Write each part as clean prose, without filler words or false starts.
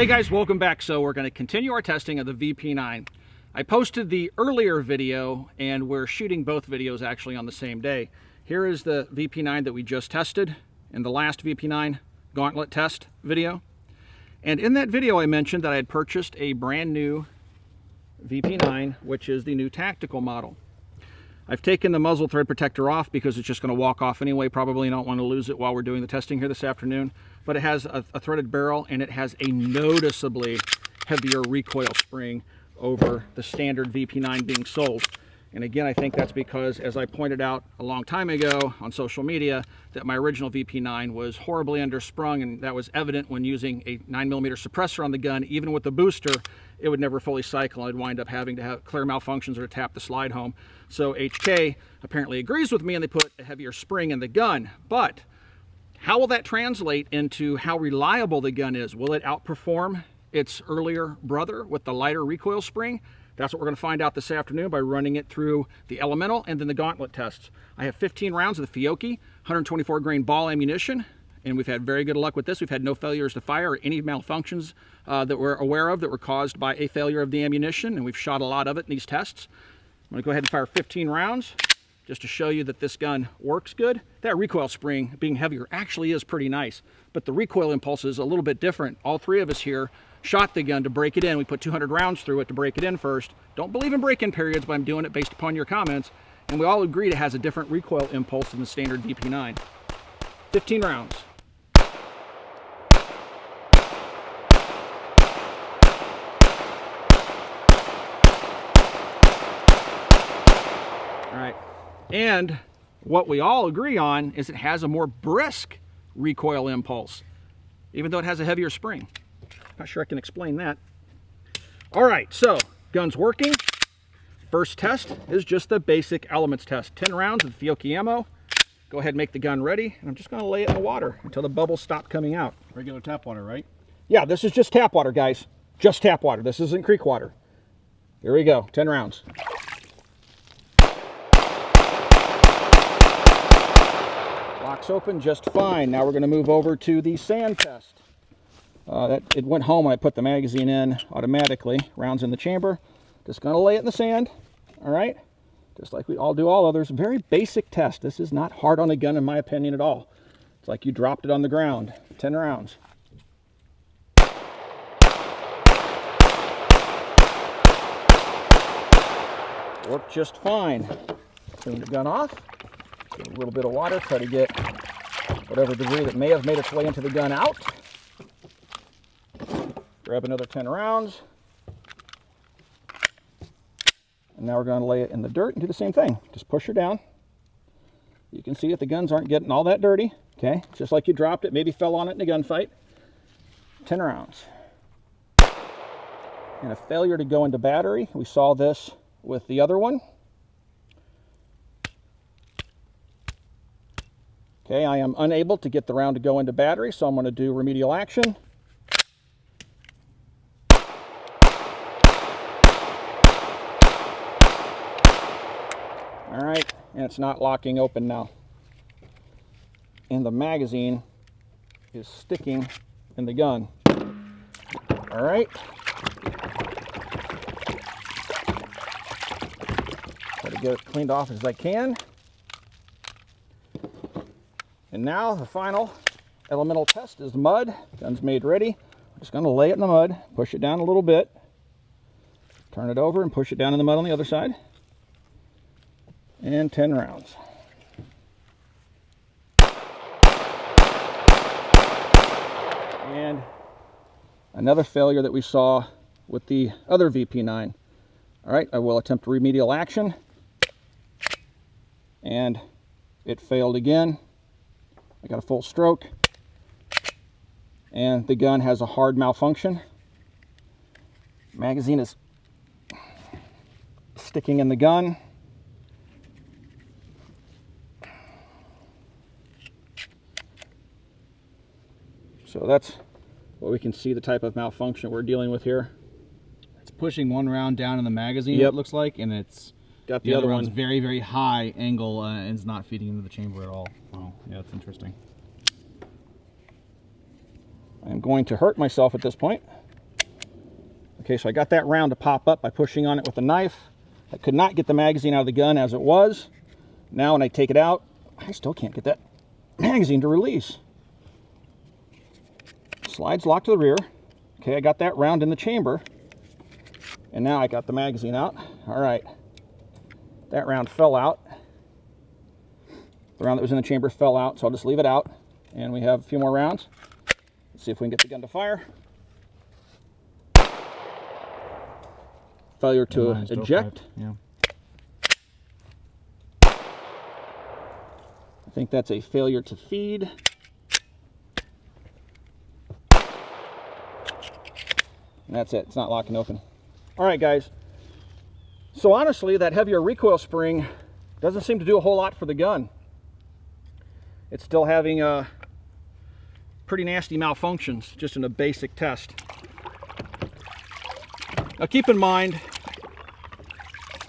Hey guys, welcome back. So we're going to continue our testing of the VP9. I posted the earlier video and we're shooting both videos actually on the same day. Here is the VP9 that we just tested in the last VP9 gauntlet test video. And in that video I mentioned that I had purchased a brand new VP9, which is the new tactical model. I've taken the muzzle thread protector off because it's just going to walk off anyway. Probably don't want to lose it while we're doing the testing here this afternoon. But it has a threaded barrel and it has a noticeably heavier recoil spring over the standard VP9 being sold. And again, I think that's because, as I pointed out a long time ago on social media, that my original VP9 was horribly undersprung, and that was evident when using a 9mm suppressor on the gun. Even with the booster, it would never fully cycle. I'd wind up having to have clear malfunctions or tap the slide home. So HK apparently agrees with me, and they put a heavier spring in the gun. But how will that translate into how reliable the gun is? Will it outperform its earlier brother with the lighter recoil spring? That's what we're going to find out this afternoon by running it through the elemental and then the gauntlet tests. I have 15 rounds of the Fiocchi 124 grain ball ammunition, and we've had very good luck with this. We've had no failures to fire or any malfunctions that we're aware of that were caused by a failure of the ammunition, and we've shot a lot of it in these tests. I'm going to go ahead and fire 15 rounds just to show you that this gun works good. That recoil spring being heavier actually is pretty nice, but the recoil impulse is a little bit different. All three of us here shot the gun to break it in. We put 200 rounds through it to break it in first. Don't believe in break-in periods, but I'm doing it based upon your comments. And we all agreed it has a different recoil impulse than the standard VP9. 15 rounds. All right. And what we all agree on is it has a more brisk recoil impulse, even though it has a heavier spring. Not sure I can explain that. All right, so gun's working. First test is just the basic elements test. 10 rounds of Fiocchi ammo. Go ahead and make the gun ready, and I'm just going to lay it in the water until the bubbles stop coming out. Regular tap water, right? Yeah, this is just tap water, guys. Just tap water. This isn't creek water. Here we go. 10 rounds. Locks open just fine. Now we're going to move over to the sand test. It went home when I put the magazine in automatically. Rounds in the chamber. Just going to lay it in the sand. All right? Just like we all do all others. Very basic test. This is not hard on a gun in my opinion at all. It's like you dropped it on the ground. 10 rounds. Worked just fine. Clean the gun off. Get a little bit of water. Try to get whatever debris that may have made its way into the gun out. Grab another 10 rounds. And now we're going to lay it in the dirt and do the same thing. Just push her down. You can see that the guns aren't getting all that dirty. Okay, just like you dropped it, maybe fell on it in a gunfight. 10 rounds. And a failure to go into battery. We saw this with the other one. Okay, I am unable to get the round to go into battery, so I'm going to do remedial action. All right, and it's not locking open now. And the magazine is sticking in the gun. All right. Try to get it cleaned off as I can. And now the final elemental test is the mud. Gun's made ready. I'm just going to lay it in the mud, push it down a little bit, turn it over and push it down in the mud on the other side. And 10 rounds. And another failure that we saw with the other VP9. All right, I will attempt remedial action. And it failed again. I got a full stroke. And the gun has a hard malfunction. Magazine is sticking in the gun. So that's what we can see, the type of malfunction we're dealing with here. It's pushing one round down in the magazine, yep. It looks like, and it's got the other one's one very, very high angle and it's not feeding into the chamber at all. Oh, yeah, that's interesting. I'm going to hurt myself at this point. Okay, so I got that round to pop up by pushing on it with a knife. I could not get the magazine out of the gun as it was. Now when I take it out, I still can't get that magazine to release. Slides locked to the rear. Okay, I got that round in the chamber. And now I got the magazine out. All right. That round fell out. The round that was in the chamber fell out, so I'll just leave it out. And we have a few more rounds. Let's see if we can get the gun to fire. Failure to eject. Yeah. I think that's a failure to feed. And that's it. It's not locking open. All right, guys. So honestly, that heavier recoil spring doesn't seem to do a whole lot for the gun. It's still having pretty nasty malfunctions just in a basic test. Now keep in mind,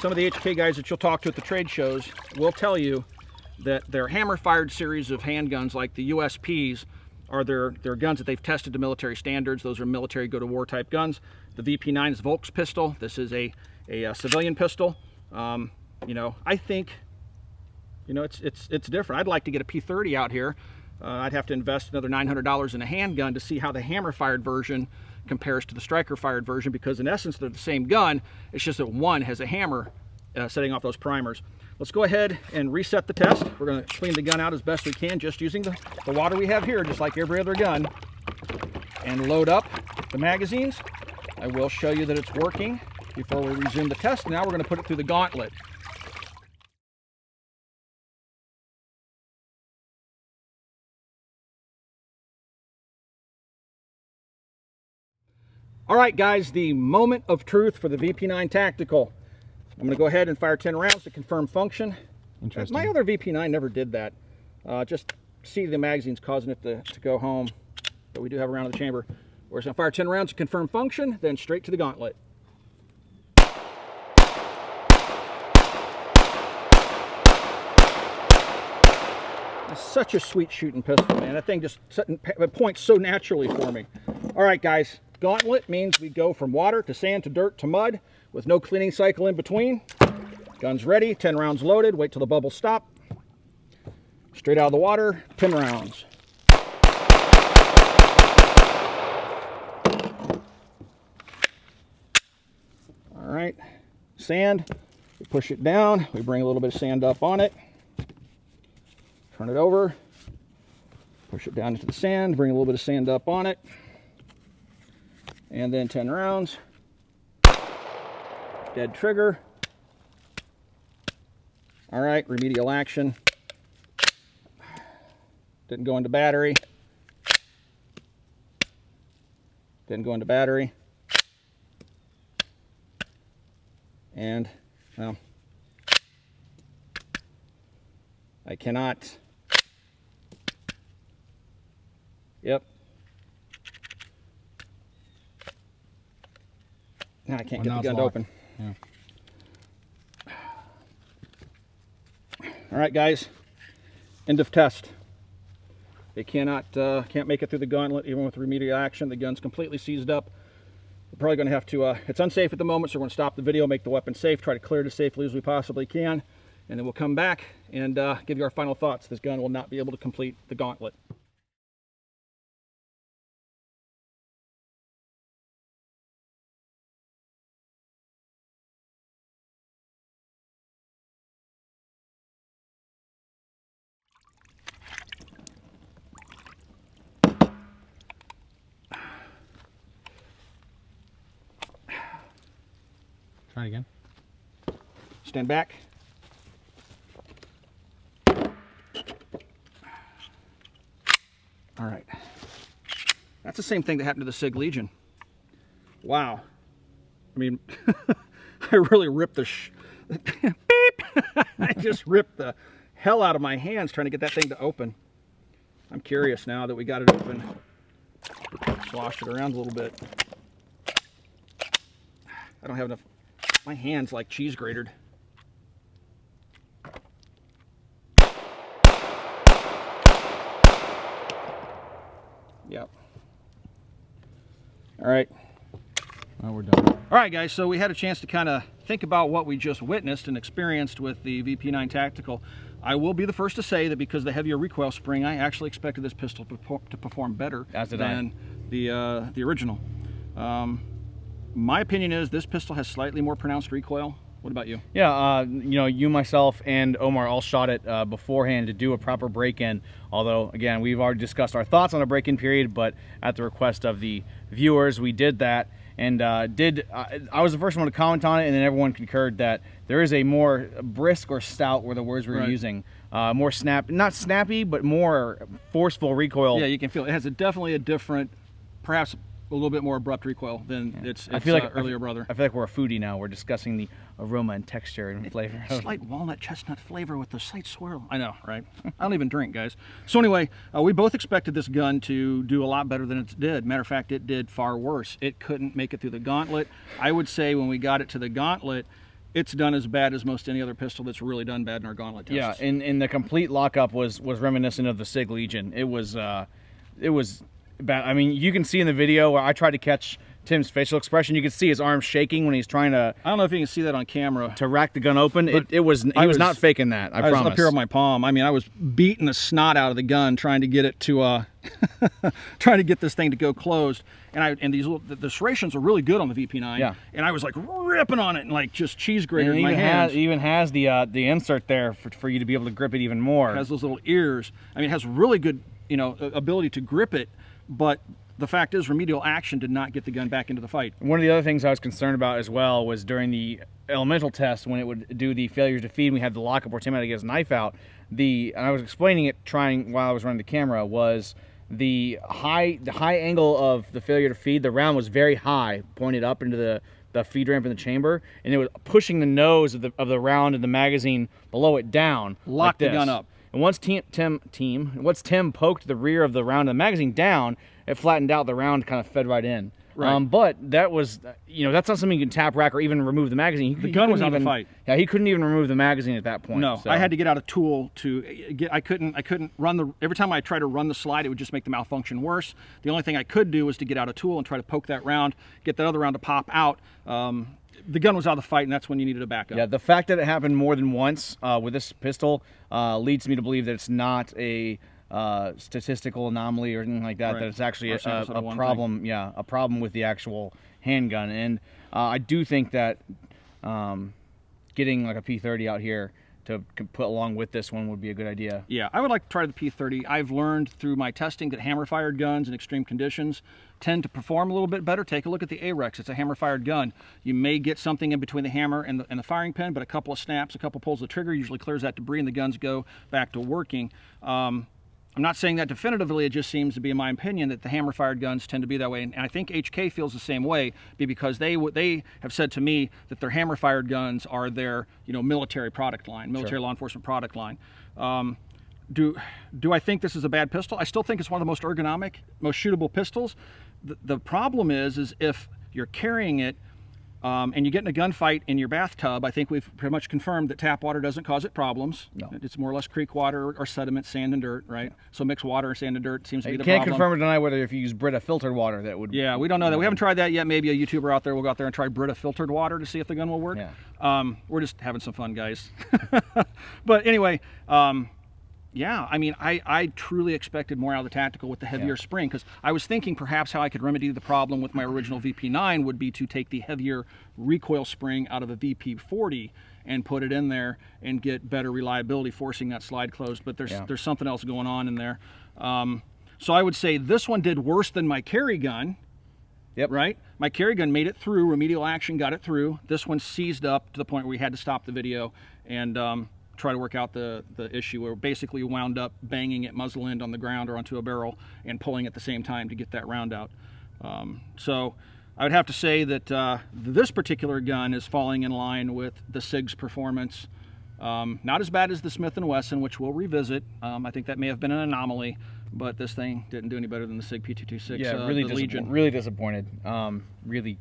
some of the HK guys that you'll talk to at the trade shows will tell you that their hammer-fired series of handguns like the USPs are their guns that they've tested to military standards. Those are military go-to-war type guns. The VP9 is Volk's pistol. This is a civilian pistol. You know, I think, you know, it's different. I'd like to get a P30 out here. I'd have to invest another $900 in a handgun to see how the hammer-fired version compares to the striker-fired version, because in essence they're the same gun. It's just that one has a hammer setting off those primers. Let's go ahead and reset the test. We're going to clean the gun out as best we can, just using the water we have here, just like every other gun, and load up the magazines. I will show you that it's working before we resume the test. Now we're going to put it through the gauntlet. All right, guys, the moment of truth for the VP9 Tactical. I'm going to go ahead and fire 10 rounds to confirm function. Interesting. My other VP9 never did that. Just see the magazine's causing it to go home, but we do have a round in the chamber. We're going to fire 10 rounds to confirm function, then straight to the gauntlet. It's such a sweet shooting pistol, man. That thing just points so naturally for me. All right, guys. Gauntlet means we go from water to sand to dirt to mud with no cleaning cycle in between. Gun's ready, 10 rounds loaded. Wait till the bubbles stop. Straight out of the water, 10 rounds. All right, sand, we push it down. We bring a little bit of sand up on it. Turn it over, push it down into the sand, bring a little bit of sand up on it. And then 10 rounds. Dead trigger. All right, remedial action. Didn't go into battery. Didn't go into battery. And, well, I cannot. Yep. Now I can't get the gun to open. Yeah. All right, guys. End of test. They can't make it through the gauntlet even with remedial action. The gun's completely seized up. We're probably going to have to. It's unsafe at the moment, so we're going to stop the video, make the weapon safe, try to clear it as safely as we possibly can, and then we'll come back and give you our final thoughts. This gun will not be able to complete the gauntlet. Try again. Stand back. All right. That's the same thing that happened to the SIG Legion. Wow. I mean, I really ripped the beep! I just ripped the hell out of my hands trying to get that thing to open. I'm curious now that we got it open. Slosh it around a little bit. I don't have enough. My hand's like cheese grated. Yep. All right. Well, we're done. All right, guys, so we had a chance to kind of think about what we just witnessed and experienced with the VP9 Tactical. I will be the first to say that because of the heavier recoil spring, I actually expected this pistol to perform better than the original. My opinion is this pistol has slightly more pronounced recoil. What about you? Yeah, you know, you, myself, and Omar all shot it beforehand to do a proper break-in. Although, again, we've already discussed our thoughts on the break-in period, but at the request of the viewers, we did that. And I was the first one to comment on it, and then everyone concurred that there is a more brisk or stout, were the words we were using, more not snappy, but more forceful recoil. Yeah, you can feel it. It has definitely a different, perhaps a little bit more abrupt recoil than its earlier brother. I feel like we're a foodie now. We're discussing the aroma and texture and flavor. Slight walnut chestnut flavor with a slight swirl. I know, right? I don't even drink, guys. So anyway, we both expected this gun to do a lot better than it did. Matter of fact, it did far worse. It couldn't make it through the gauntlet. I would say when we got it to the gauntlet, it's done as bad as most any other pistol that's really done bad in our gauntlet tests. Yeah, and the complete lockup was reminiscent of the SIG Legion. It was bad. I mean, you can see in the video where I tried to catch Tim's facial expression. You can see his arms shaking when he's trying to. I don't know if you can see that on camera. To rack the gun open. He was not faking that. I promise. Was up here on my palm. I mean, I was beating the snot out of the gun trying to get it to trying to get this thing to go closed. And the serrations are really good on the VP9. Yeah. And I was like ripping on it and like just cheese grating in my hands. It even has the insert there for you to be able to grip it even more. It has those little ears. I mean, it has really good ability to grip it. But the fact is, remedial action did not get the gun back into the fight. One of the other things I was concerned about as well was during the elemental test when it would do the failures to feed, and we had the lockup where Tim had to get his knife out. And I was explaining it, while I was running the camera, was the high angle of the failure to feed. The round was very high, pointed up into the feed ramp in the chamber, and it was pushing the nose of the round and the magazine below it down. Locked the gun up. And once Tim poked the rear of the round of the magazine down, it flattened out. The round kind of fed right in. Right. But that was, that's not something you can tap rack or even remove the magazine. The gun was out of the fight. Yeah, he couldn't even remove the magazine at that point. No, so. I had to get out a tool to get. I couldn't run every time I tried to run the slide, it would just make the malfunction worse. The only thing I could do was to get out a tool and try to poke that round, get that other round to pop out. The gun was out of the fight, and that's when you needed a backup. Yeah, the fact that it happened more than once with this pistol leads me to believe that it's not a statistical anomaly or anything like that. Right. That it's actually a problem. Yeah, a problem with the actual handgun. And I do think that getting like a P30 out here to put along with this one would be a good idea. Yeah, I would like to try the P30. I've learned through my testing that hammer-fired guns in extreme conditions tend to perform a little bit better. Take a look at the AREX. It's a hammer-fired gun. You may get something in between the hammer and the firing pin, but a couple of snaps, a couple pulls of the trigger usually clears that debris and the guns go back to working. I'm not saying that definitively, it just seems to be, in my opinion, that the hammer-fired guns tend to be that way. And I think HK feels the same way, because they have said to me that their hammer-fired guns are their military product line, military law enforcement product line. Do I think this is a bad pistol? I still think it's one of the most ergonomic, most shootable pistols. The problem is if you're carrying it and you get in a gunfight in your bathtub, I think we've pretty much confirmed that tap water doesn't cause it problems. No. It's more or less creek water or sediment, sand and dirt, right? So mixed water, sand and dirt seems to be the problem. You can't confirm or deny whether if you use Brita filtered water that would... Yeah, we don't know that. We haven't tried that yet. Maybe a YouTuber out there will go out there and try Brita filtered water to see if the gun will work. Yeah. We're just having some fun, guys. But anyway, yeah, I mean, I truly expected more out of the Tactical with the heavier spring, because I was thinking perhaps how I could remedy the problem with my original VP9 would be to take the heavier recoil spring out of a VP40 and put it in there and get better reliability, forcing that slide closed. But there's something else going on in there. So I would say this one did worse than my carry gun. Yep. Right? My carry gun made it through, remedial action got it through. This one seized up to the point where we had to stop the video and try to work out the issue, where basically wound up banging it muzzle end on the ground or onto a barrel and pulling at the same time to get that round out. So I would have to say that this particular gun is falling in line with the SIG's performance. Not as bad as the Smith & Wesson, which we'll revisit. I think that may have been an anomaly, but this thing didn't do any better than the SIG P226. Yeah, really disappointed. Really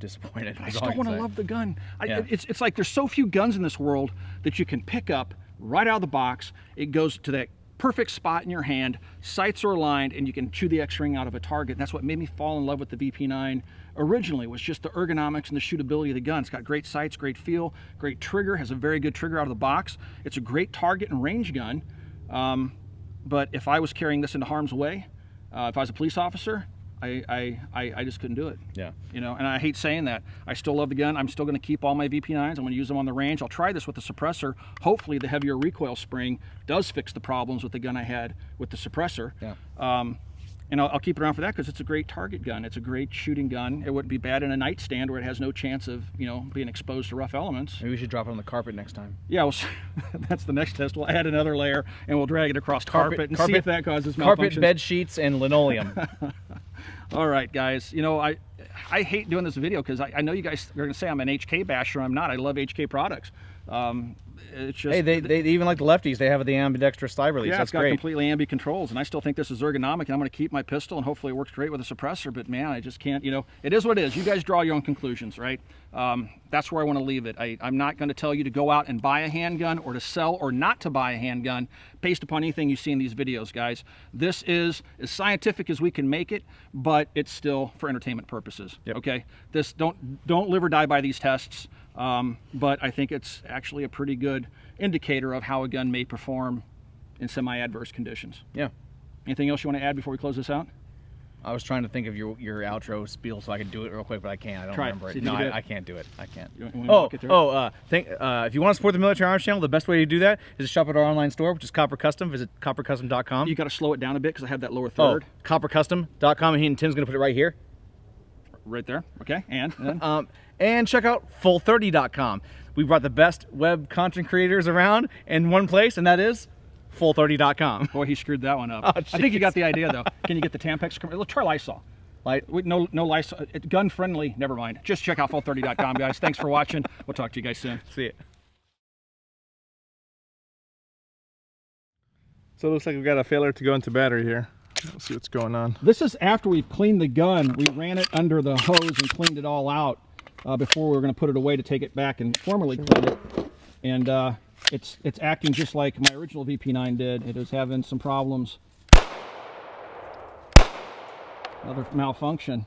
disappointed. I still want to love the gun. It's like there's so few guns in this world that you can pick up right out of the box. It goes to that perfect spot in your hand, sights are aligned, and you can chew the X-ring out of a target. And that's what made me fall in love with the VP9 originally, was just the ergonomics and the shootability of the gun. It's got great sights, great feel, great trigger, has a very good trigger out of the box. It's a great target and range gun. But if I was carrying this into harm's way, if I was a police officer, I just couldn't do it. Yeah. You know, and I hate saying that. I still love the gun. I'm still going to keep all my VP9s. I'm going to use them on the range. I'll try this with the suppressor. Hopefully the heavier recoil spring does fix the problems with the gun I had with the suppressor. Yeah. And I'll keep it around for that because it's a great target gun. It's a great shooting gun. It wouldn't be bad in a nightstand where it has no chance of, you know, being exposed to rough elements. Maybe we should drop it on the carpet next time. Yeah, well, that's the next test. We'll add another layer and we'll drag it across carpet and see if that causes malfunctions. Carpet, bed sheets, and linoleum. All right, guys. You know, I hate doing this video because I know you guys are going to say I'm an HK basher. I'm not. I love HK products. It's just, hey, they even like the lefties. They have the ambidextrous slide release. Yeah, that's it's got great. completely ambi controls, and I still think this is ergonomic. And I'm going to keep my pistol, and hopefully it works great with a suppressor. But man, I just can't. You know, it is what it is. You guys draw your own conclusions, right? That's where I want to leave it. I'm not going to tell you to go out and buy a handgun or to sell or not to buy a handgun based upon anything you see in these videos, guys. This is as scientific as we can make it, but it's still for entertainment purposes. Yep. Okay, this don't live or die by these tests. But I think it's actually a pretty good indicator of how a gun may perform in semi-adverse conditions. Yeah. Anything else you want to add before we close this out? I was trying to think of your outro spiel so I could do it real quick, but I can't. I don't remember it. No, I can't do it. I can't. If you want to support the Military Arms Channel, the best way to do that is to shop at our online store, which is Copper Custom. Visit coppercustom.com. You got to slow it down a bit because I have that lower third. Coppercustom.com, and Tim's going to put it right here. Right there. Okay. And and check out full30.com. We brought the best web content creators around in one place, and that is full30.com. Boy, he screwed that one up. Oh, I think you got the idea, though. Can you get the Tampax? Let's try Lysol. No Lysol. Gun friendly. Never mind. Just check out full30.com, guys. Thanks for watching. We'll talk to you guys soon. See ya. So it looks like we've got a failure to go into battery here. Let's see what's going on. This is after we've cleaned the gun. We ran it under the hose and cleaned it all out before we were going to put it away to take it back and formally clean it. And it's acting just like my original VP9 did. It is having some problems. Another malfunction.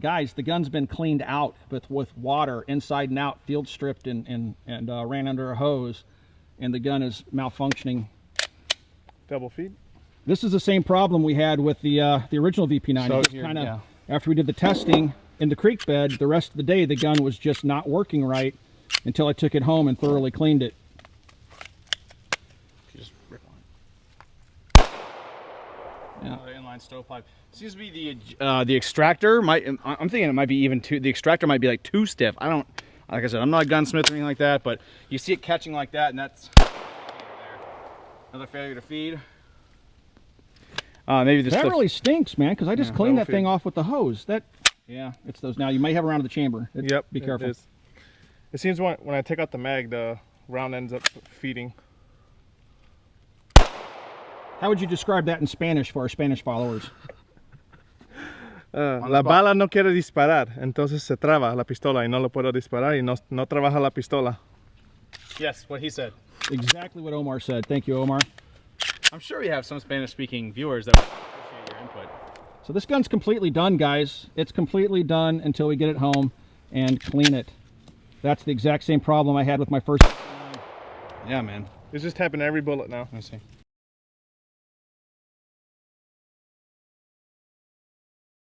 Guys, the gun's been cleaned out with water inside and out, field stripped and ran under a hose, and the gun is malfunctioning. Double feed? This is the same problem we had with the original VP9. So after we did the testing in the creek bed, the rest of the day the gun was just not working right until I took it home and thoroughly cleaned it. Just rip on it. Yeah. Inline stovepipe. Seems to be the extractor might. I'm thinking it might be even too. The extractor might be like too stiff. I don't. Like I said, I'm not a gunsmith or anything like that, but you see it catching like that, and that's another failure to feed. Maybe this that really stinks, man, because I just cleaned that thing off with the hose. Yeah, it's those now. You may have around the chamber. Yep. Be careful. It seems when I take out the mag, the round ends up feeding. How would you describe that in Spanish for our Spanish followers? La bala no quiere disparar, entonces se traba la pistola y no lo puedo disparar y no trabaja la pistola. Yes, what he said. Exactly what Omar said. Thank you, Omar. I'm sure we have some Spanish-speaking viewers that would appreciate your input. So this gun's completely done, guys. It's completely done until we get it home and clean it. That's the exact same problem I had with my first. Yeah, man. It's just tapping every bullet now. Let me see.